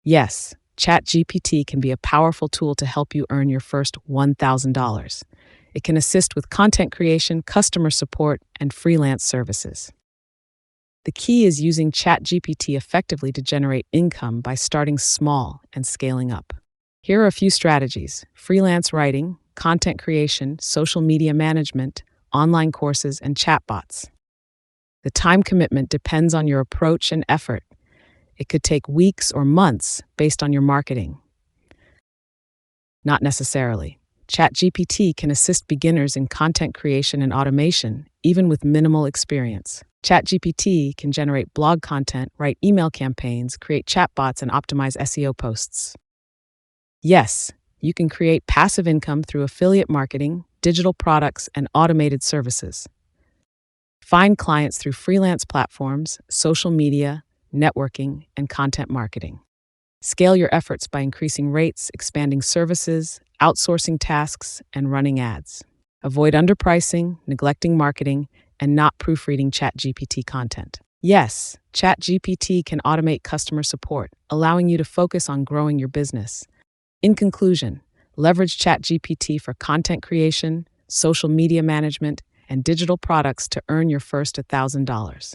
Yes, ChatGPT can be a powerful tool to help you earn your first $1,000. It can assist with content creation, customer support, and freelance services. The key is using ChatGPT effectively to generate income by starting small and scaling up. Here are a few strategies: freelance writing, content creation, social media management, online courses, and chatbots. The time commitment depends on your approach and effort. It could take weeks or months based on your marketing. Not necessarily. ChatGPT can assist beginners in content creation and automation, even with minimal experience. ChatGPT can generate blog content, write email campaigns, create chatbots, and optimize SEO posts. Yes, you can create passive income through affiliate marketing, digital products, and automated services. Find clients through freelance platforms, social media, networking, and content marketing. Scale your efforts by increasing rates, expanding services, outsourcing tasks, and running ads. Avoid underpricing, neglecting marketing, and not proofreading ChatGPT content. Yes, ChatGPT can automate customer support, allowing you to focus on growing your business. In conclusion, leverage ChatGPT for content creation, social media management, and digital products to earn your first $1,000.